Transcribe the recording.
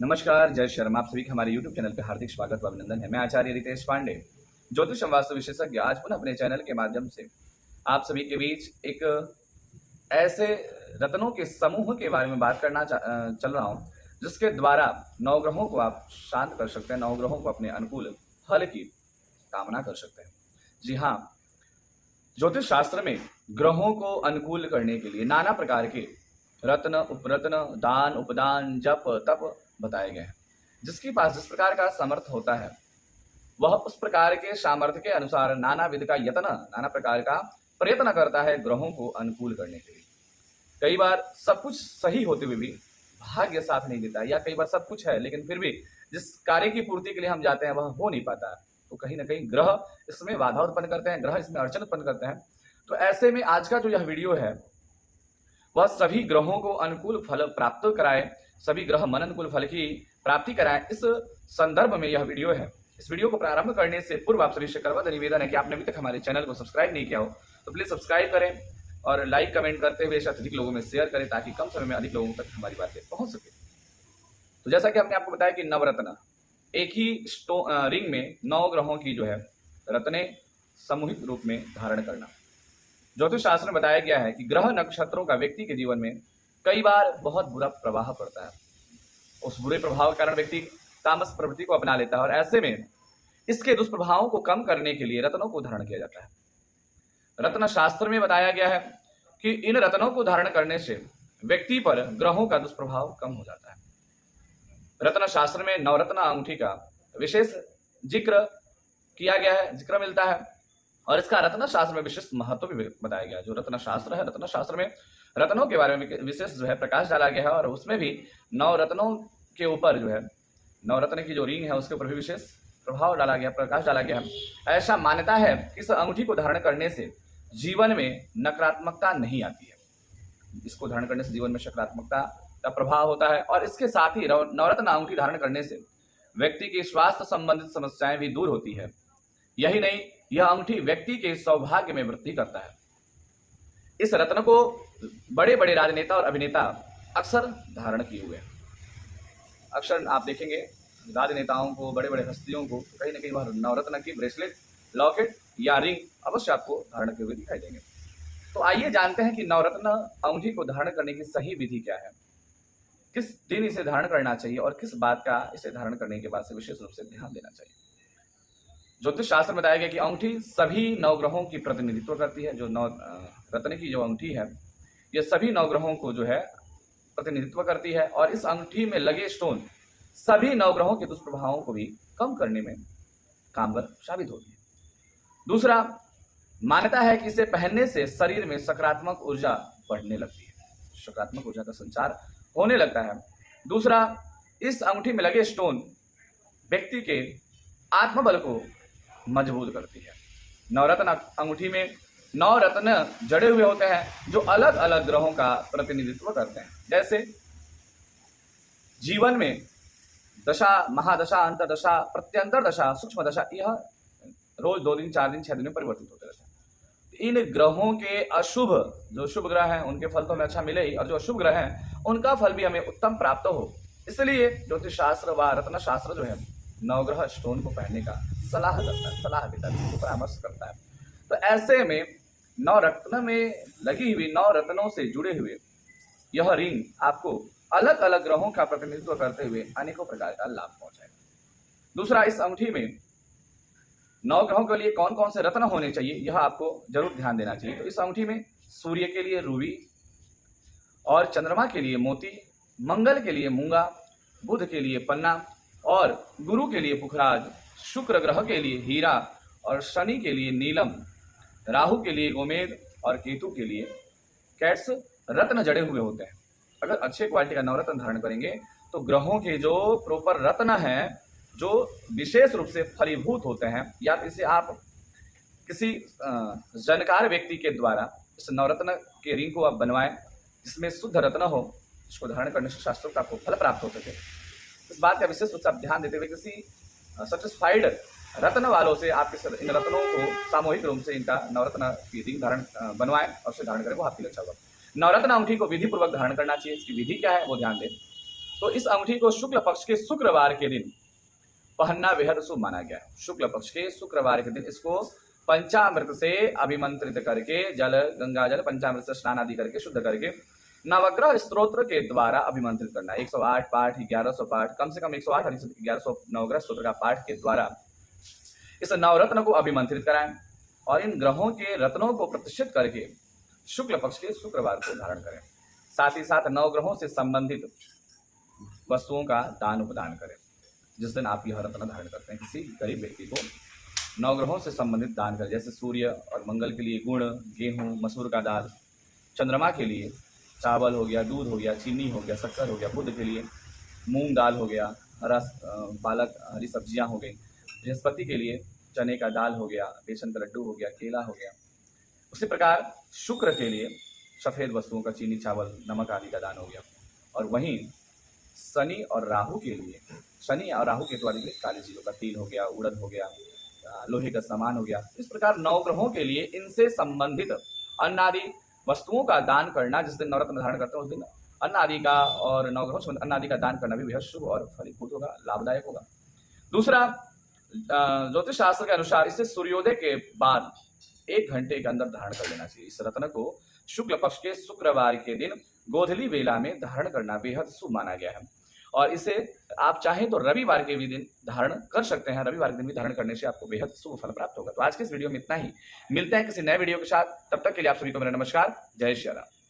नमस्कार, जय श्री राम। आप सभी का हमारे YouTube चैनल पे हार्दिक स्वागत व अभिनंदन है। मैं आचार्य रितेश पांडे, ज्योतिष एवं वास्तु विशेषज्ञ, आज पुनः अपने चैनल के माध्यम से आप सभी के बीच एक ऐसे रत्नों के समूह के बारे में बात करना चल रहा हूं, जिसके द्वारा नवग्रहों को आप शांत कर सकते हैं, नवग्रहों को अपने अनुकूल फल की कामना कर सकते हैं। जी हाँ, ज्योतिष शास्त्र में ग्रहों को अनुकूल करने के लिए नाना प्रकार के रत्न, उपरत्न, दान, उपदान, जप, तप बताए गए हैं। जिसके पास जिस प्रकार का सामर्थ्य होता है, वह उस प्रकार के सामर्थ्य के अनुसार नाना विध का यत्न, नाना प्रकार का प्रयत्न करता है ग्रहों को अनुकूल करने के लिए। कई बार सब कुछ सही होते हुए भी भाग्य साथ नहीं देता, या कई बार सब कुछ है लेकिन फिर भी जिस कार्य की पूर्ति के लिए हम जाते हैं वह हो नहीं पाता है। तो कहीं ना कहीं ग्रह इसमें बाधा उत्पन्न करते हैं, ग्रह इसमें अड़चन उत्पन्न करते हैं। तो ऐसे में आज का जो यह वीडियो है वह सभी ग्रहों को अनुकूल फल प्राप्त कराए, सभी ग्रह मन अनुकूल फल की प्राप्ति कराए, इस संदर्भ में यह वीडियो है। इस वीडियो को प्रारंभ करने से पूर्व आप सभी से करबद्ध निवेदन है कि आपने अभी तक हमारे चैनल को सब्सक्राइब नहीं किया हो तो प्लीज सब्सक्राइब करें और लाइक कमेंट करते हुए अधिक लोगों में शेयर करें, ताकि कम समय में अधिक लोगों तक हमारी बातें पहुंच सके। तो जैसा कि हमने आपको बताया कि नवरत्न, एक ही रिंग में 9 ग्रहों की जो है रत्ने सामूहिक रूप में धारण करना। ज्योतिष शास्त्र में बताया गया है कि ग्रह नक्षत्रों का व्यक्ति के जीवन में कई बार बहुत बुरा प्रभाव पड़ता है। उस बुरे प्रभाव के कारण व्यक्ति तामस प्रवृत्ति को अपना लेता है, और ऐसे में इसके दुष्प्रभावों को कम करने के लिए रत्नों को धारण किया जाता है। रत्न शास्त्र में बताया गया है कि इन रत्नों को धारण करने से व्यक्ति पर ग्रहों का दुष्प्रभाव कम हो जाता है। रत्न शास्त्र में नवरत्न अंगूठी का विशेष जिक्र किया गया है, जिक्र मिलता है, और इसका रत्न शास्त्र में विशेष महत्व भी बताया गया है। जो रत्न शास्त्र है, रत्न शास्त्र में रत्नों के बारे में विशेष जो है प्रकाश डाला गया है, और उसमें भी 9 रत्नों के ऊपर जो है 9 रत्न की जो रिंग है उसके ऊपर भी विशेष प्रभाव डाला गया, प्रकाश डाला गया है। ऐसा मान्यता है कि इस अंगूठी को धारण करने से जीवन में नकारात्मकता नहीं आती है। इसको धारण करने से जीवन में सकारात्मकता का प्रभाव होता है, और इसके साथ ही नवरत्न अंगूठी धारण करने से व्यक्ति की स्वास्थ्य संबंधित समस्याएं भी दूर होती है। यही नहीं, यह अंगूठी व्यक्ति के सौभाग्य में वृद्धि करता है। इस रत्न को बड़े बड़े राजनेता और अभिनेता अक्सर धारण किए हुए हैं। अक्सर आप देखेंगे राजनेताओं को, बड़े बड़े हस्तियों को कहीं ना कहीं वह नवरत्न की ब्रेसलेट, लॉकेट या रिंग अवश्य आपको धारण किए हुए दिखाई देंगे। तो आइए जानते हैं कि नवरत्न अंगूठी को धारण करने की सही विधि क्या है, किस दिन इसे धारण करना चाहिए, और किस बात का इसे धारण करने के बाद से विशेष रूप से ध्यान देना चाहिए। ज्योतिष शास्त्र में बताया गया कि अंगूठी सभी 9 ग्रहों की प्रतिनिधित्व करती है। जो 9 रत्न की जो अंगूठी है, ये सभी 9 ग्रहों को जो है प्रतिनिधित्व करती है, और इस अंगूठी में लगे स्टोन सभी 9 ग्रहों के दुष्प्रभावों को भी कम करने में कामगर साबित होती है। दूसरा, मान्यता है कि इसे पहनने से शरीर में सकारात्मक ऊर्जा बढ़ने लगती है, सकारात्मक ऊर्जा का संचार होने लगता है। दूसरा, इस अंगूठी में लगे स्टोन व्यक्ति के आत्मबल को मजबूत करती है। नवरत्न अंगूठी में 9 रत्न जड़े हुए होते हैं जो अलग अलग ग्रहों का प्रतिनिधित्व करते हैं। जैसे जीवन में दशा, महादशा, अंतरदशा, प्रत्यंतर दशा, सूक्ष्म दशा, यह रोज 2 दिन, 4 दिन, 6 दिन में परिवर्तित होते रहते हैं। इन ग्रहों के अशुभ, जो शुभ ग्रह हैं उनके फल तो हमें अच्छा मिले ही, और जो अशुभ ग्रह हैं उनका फल भी हमें उत्तम प्राप्त हो। इसलिए ज्योतिष शास्त्र व रत्न शास्त्र जो है 9 ग्रह स्टोन को पहनने का सलाह देता है, परामर्श करता है। तो ऐसे में 9 रत्न में लगी हुई 9 रत्नों से जुड़े हुए यह रिंग आपको अलग अलग ग्रहों का प्रतिनिधित्व करते हुए अनेकों प्रकार का लाभ पहुंचाएगा। दूसरा, इस अंगूठी में 9 ग्रहों के लिए कौन कौन से रत्न होने चाहिए, यह आपको जरूर ध्यान देना चाहिए। तो इस अंगूठी में सूर्य के लिए रूबी, और चंद्रमा के लिए मोती, मंगल के लिए मूंगा, बुध के लिए पन्ना, और गुरु के लिए पुखराज, शुक्र ग्रह के लिए हीरा, और शनि के लिए नीलम, राहु के लिए गोमेद, और केतु के लिए कैट्स रत्न जड़े हुए होते हैं। अगर अच्छे क्वालिटी का नवरत्न धारण करेंगे तो ग्रहों के जो प्रॉपर रत्न हैं, जो विशेष रूप से फलीभूत होते हैं, या तो इसे आप किसी जानकार व्यक्ति के द्वारा इस नवरत्न के रिंग को आप बनवाएं जिसमें शुद्ध रत्न हो, इसको धारण करने से शास्त्रों का आपको फल प्राप्त हो सके। इस बात का विशेष रूप से आप ध्यान देते हुए किसी सेटिस्फाइड रत्न वालों से आप इन रत्नों को सामूहिक रूप से इनका नवरत्न की रिंग धारण बनवाएं और उसे धारण करें, वो आपके लिए अच्छा होगा। नवरत्न अंगूठी को विधि पूर्वक धारण करना चाहिए। इसकी विधि क्या है वो ध्यान दें। तो इस अंगूठी को शुक्ल पक्ष के शुक्रवार के दिन पहनना बेहद शुभ माना गया है। शुक्ल पक्ष के शुक्रवार के दिन इसको पंचामृत से अभिमंत्रित करके, जल गंगा जल पंचामृत से स्नान आदि करके शुद्ध करके नवग्रह स्तोत्र के द्वारा अभिमंत्रित करना। 108 पाठ, 1100 पाठ, कम से कम 108 और 1100 नवग्रह स्तोत्र का पाठ के द्वारा इस नवरत्न को अभिमंत्रित कराएं और इन ग्रहों के रत्नों को प्रतिष्ठित करके शुक्ल पक्ष के शुक्रवार को धारण करें। साथ ही साथ नवग्रहों से संबंधित वस्तुओं का दान उपदान करें। जिस दिन आप यह रत्न धारण करते हैं, किसी गरीब व्यक्ति को नवग्रहों से संबंधित दान करें। जैसे सूर्य और मंगल के लिए गुड़, गेहूं, मसूर का दाल, चंद्रमा के लिए चावल हो गया, दूध हो गया, चीनी हो गया, शक्कर हो गया, बुध के लिए मूंग दाल हो गया, हरा पालक, हरी सब्जियां हो गई, बृहस्पति के लिए चने का दाल हो गया, बेसन का लड्डू हो गया, केला हो गया। उसी प्रकार शुक्र के लिए सफ़ेद वस्तुओं का चीनी, चावल, नमक आदि का दान हो गया। और वहीं शनि और राहु के लिए, शनि और राहु केतु आदि के लिए काली चीज़ों का तिल हो गया, उड़द हो गया, लोहे का सामान हो गया। इस प्रकार नवग्रहों के लिए इनसे संबंधित अन्न आदि वस्तुओं का दान करना, जिस दिन नवरत्न धारण करते हैं उस दिन अन्न आदि का और नवग्रहों से अन्न आदि का दान करना भी बेहद शुभ और फलीभूत होगा, लाभदायक होगा। दूसरा, ज्योतिष शास्त्र के अनुसार इसे सूर्योदय के बाद 1 घंटे के अंदर धारण कर लेना चाहिए। इस रत्न को शुक्ल पक्ष के शुक्रवार के दिन गोधली वेला में धारण करना बेहद शुभ माना गया है। और इसे आप चाहें तो रविवार के भी दिन धारण कर सकते हैं। रविवार के दिन भी धारण करने से आपको बेहद शुभ फल प्राप्त होगा। तो आज के इस वीडियो में इतना ही। मिलते हैं किसी नए वीडियो के साथ। तब तक के लिए आप सभी को मेरा नमस्कार। जय श्री राम।